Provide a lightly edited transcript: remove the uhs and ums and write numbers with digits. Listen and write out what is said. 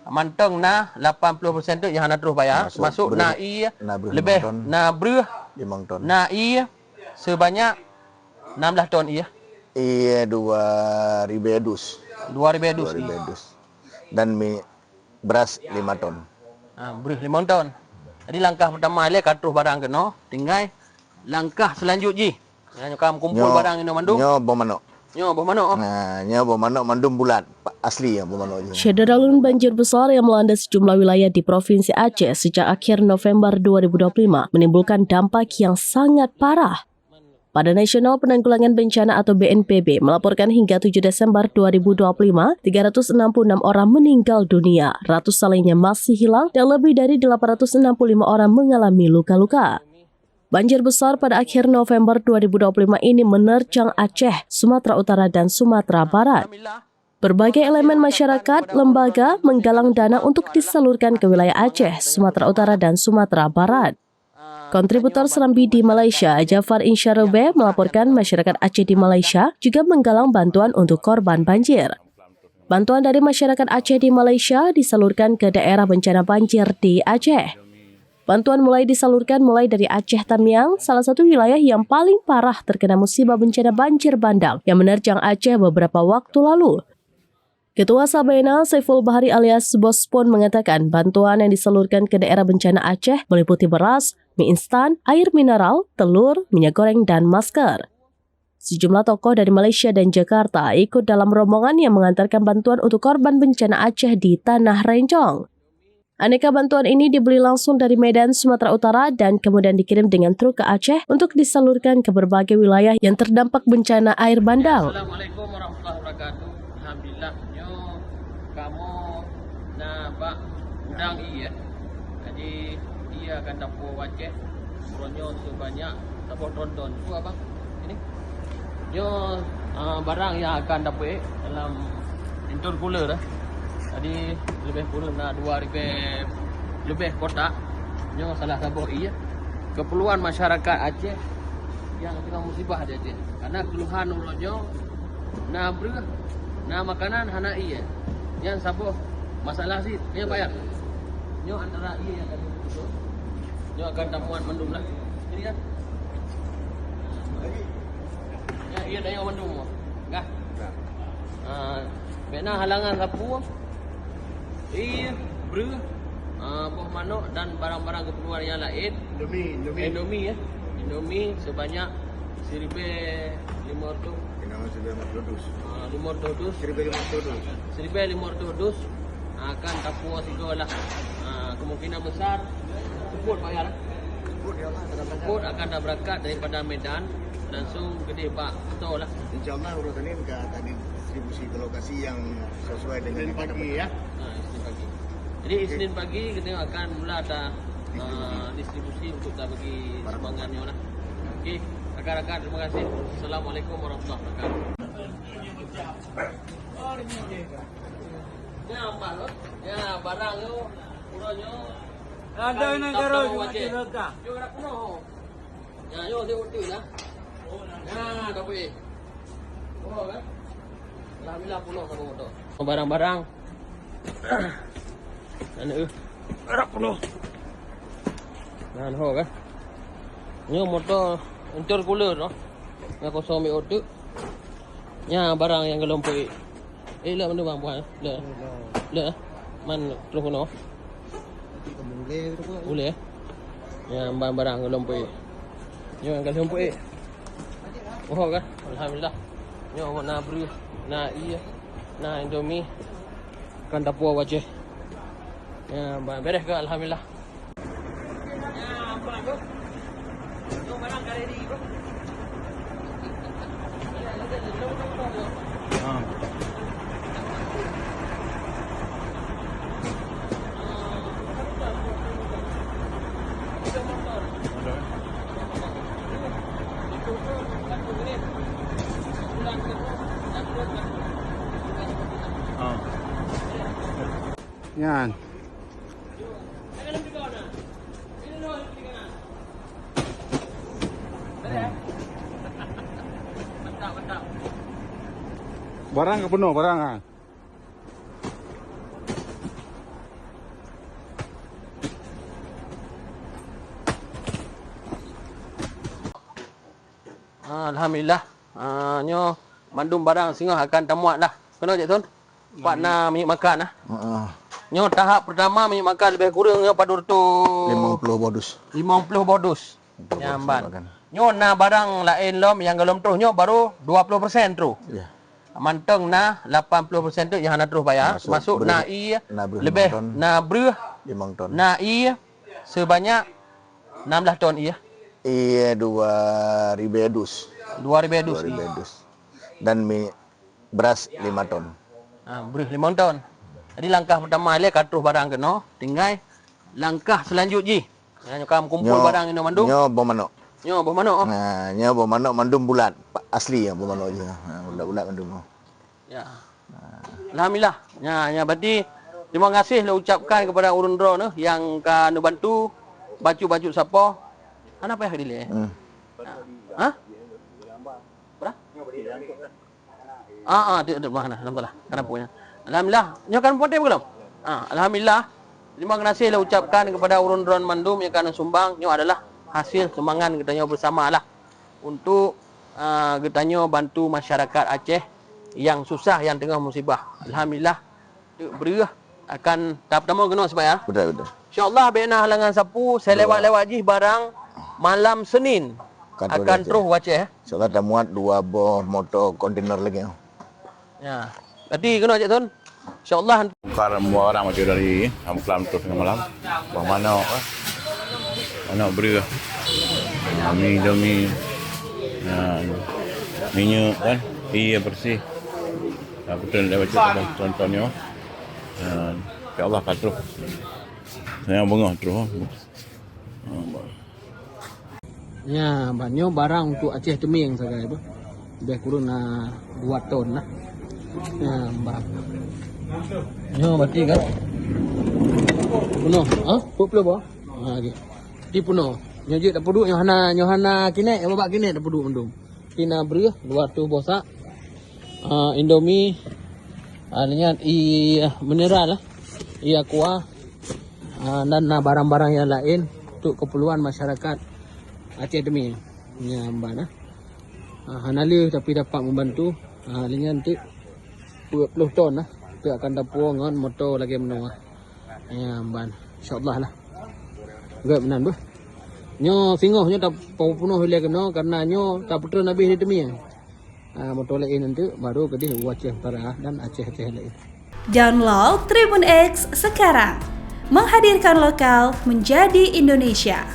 Manteng na 80% tu yang nak terus bayar. Masuk na i lebih na breh 5 ton. na i sebanyak 16 ton i. Iya 2.000 dus. 2.000 dus. 2.000 dus. Dan beras 5 ton. Breh 5 ton. Jadi langkah pertama le kat terus barang kena, tinggal langkah selanjutnya. Yang kamu kumpul barang ini mandum. Nyo bomanok. Nyo bomanok. Nah, nyo bomanok mandum bulat asli ya bomanok. Cederalun banjir besar yang melanda sejumlah wilayah di Provinsi Aceh sejak akhir November 2025 menimbulkan dampak yang sangat parah. Badan Nasional Penanggulangan Bencana atau BNPB melaporkan hingga 7 Desember 2025, 366 orang meninggal dunia, ratusan lainnya masih hilang, dan lebih dari 865 orang mengalami luka-luka. Banjir besar pada akhir November 2025 ini menerjang Aceh, Sumatera Utara, dan Sumatera Barat. Berbagai elemen masyarakat, lembaga menggalang dana untuk disalurkan ke wilayah Aceh, Sumatera Utara, dan Sumatera Barat. Kontributor Serambi di Malaysia, Jafar Insyarobe, melaporkan masyarakat Aceh di Malaysia juga menggalang bantuan untuk korban banjir. Bantuan dari masyarakat Aceh di Malaysia disalurkan ke daerah bencana banjir di Aceh. Bantuan mulai disalurkan mulai dari Aceh Tamiang, salah satu wilayah yang paling parah terkena musibah bencana banjir bandang yang menerjang Aceh beberapa waktu lalu. Ketua Sabena, Saiful Bahari alias Bos Pon, mengatakan bantuan yang disalurkan ke daerah bencana Aceh meliputi beras, mie instan, air mineral, telur, minyak goreng, dan masker. Sejumlah tokoh dari Malaysia dan Jakarta ikut dalam rombongan yang mengantarkan bantuan untuk korban bencana Aceh di Tanah Rencong. Aneka bantuan ini dibeli langsung dari Medan, Sumatera Utara, dan kemudian dikirim dengan truk ke Aceh untuk disalurkan ke berbagai wilayah yang terdampak bencana air bandang. Assalamualaikum warahmatullahi wabarakatuh. Alhamdulillah, kamu nak undang iya. Jadi ia akan dapur wajah Ronyo sebanyak dapur tonton. Itu apa? Ini. Barang yang akan dapur dalam intercooler dah. Jadi lebih kurang 2.000 lebih kotak. Yang salah satu iya keperluan masyarakat Aceh yang kena musibah di Aceh. Karena keluhan ulunyo na breh, na makanan hana iya. Yang sabuh masalah sih dia bayar. Nyo antara iya yang tadi itu. Nyo akan tamuan mendum lah. Ini kan. Ya iya dah yang mendum. Enggak. Bena halangan sapu. Iya, breh, buah manok dan barang-barang keperluan yang lain. Indomie ya. Indomie sebanyak 1.500 dus. 500 dus. 1.500 dus. Akan tapua tiga lah. Kemungkinan besar seput bayar. Seput akan dah berangkat daripada Medan langsung gede Pak betul lah. Insyaallah urusan ini akan distribusi ke lokasi yang sesuai dengan pagi ya. Isnin pagi. Jadi Isnin pagi kita akan mula ada distribusi untuk dah bagi sumbangannya lah. Okey, rakan-rakan terima kasih. Assalamualaikum warahmatullahi wabarakatuh. Ya apa lo? Ya barang yo, uronyo. Ada yang karo juga. Yo nak kuno. Ya yo dia uti lah. Ya, dah boleh. Oh kan? Alhamdulillah pulau sama motor. Barang-barang. Anu, berak pulau. Nah, ho kan? Ni motor intercooler no. Yang kosong mi otak. Nya barang yang gelompoi. Lah mana bang buat? Lah. Man terus kono. Boleh. Ya barang gelompoi. Yang gelompoi. Oh kan? Alhamdulillah. Nyo na breh, na iya, na Indomie kan dapur wajah. Ya, beres ke alhamdulillah. Ya, apa tu? Tu barang kali ni, bro. Yan. Barang ke penuh barang ah. Alhamdulillah. Nyo mandum barang singoh akan tamuat lah. Kena Cik Tun? Partner minyak makan lah. Nyo tahap pertama minyak makan lebih kurang nyo padur tu 50 bodus. 50 bodus. Nyamban. Nyo na barang lain lom yang galom terus nyo baru 20% terus. Ya. Manteng na 80% tu yang nak terus bayar. Masuk na i lebih na breh 5 ton. na i sebanyak 16 ton i. Iya 2.000 dus. 2000 dus. 2.000 dus. Dan beras 5 ton. Breh 5 ton. Jadi langkah pertama le kat terus barang kena, tinggal langkah selanjutnya. Nyo kam kumpul barang ini mandum. Nyo bom manok. Nyo bom manok. Nah, nyo bom manok mandum bulat. Asli yang bom manok je. Bulat-bulat mandum. Ya. Alhamdulillah. Ya berarti terima kasih lah ucapkan kepada Urun Dro ni yang kan bantu baju-baju siapa. Apa yang dile? Ha? Berapa? Tidak mana. Alhamdulillah. Karena punya. Alhamdulillah. Nyo kan pote belum? Alhamdulillah. Terima kasih lah ucapkan kepada Urun Dron Mandum yang kan sumbang. Nyo adalah hasil sumbangan kita nyo bersama lah untuk kita nyo bantu masyarakat Aceh yang susah, yang tengah musibah. Alhamdulillah. Beri akan tahap pertama kena sebab ya. Betul. InsyaAllah bina halangan sapu saya lewat-lewat je barang malam Senin akan terus Aceh. InsyaAllah dah muat 2 buah motor kontainer lagi. Ya. Berarti kena Cik Tun. InsyaAllah Bongkar orang macam dari malam terus tengah malam. Bang mana beri demi minyak kan iya bersih. Betul lewat contohnya. InsyaAllah akan terus. Saya bengah terus. ya banyak barang untuk Aceh Teming sekarang itu. Lebih kurang 2 ton lah. Ya, bang. Nyo berarti kan? Penuh. Puluh apa? Okey. Di penuh. Nyo je tak peduk Yohana kinek, babak kinek tak peduk mendung. Kina beri 200 bosak. Indomie dengan mineral lah. Aqua dan barang-barang yang lain untuk keperluan masyarakat Aceh Teming. Ya, mbak nah. Hanali tapi dapat membantu. Dengan tu 20 ton lah. Itu akan dapur dengan motor lagi menengah. Ya, ban. InsyaAllah lah. Gak benar bu. Nyo singoh nyo tak penuh oleh kena karena nyo tak betul habis di Teming. Motor lain nanti baru ke di Aceh Utara dan Aceh lain. Download Tribun X sekarang. Menghadirkan lokal menjadi Indonesia.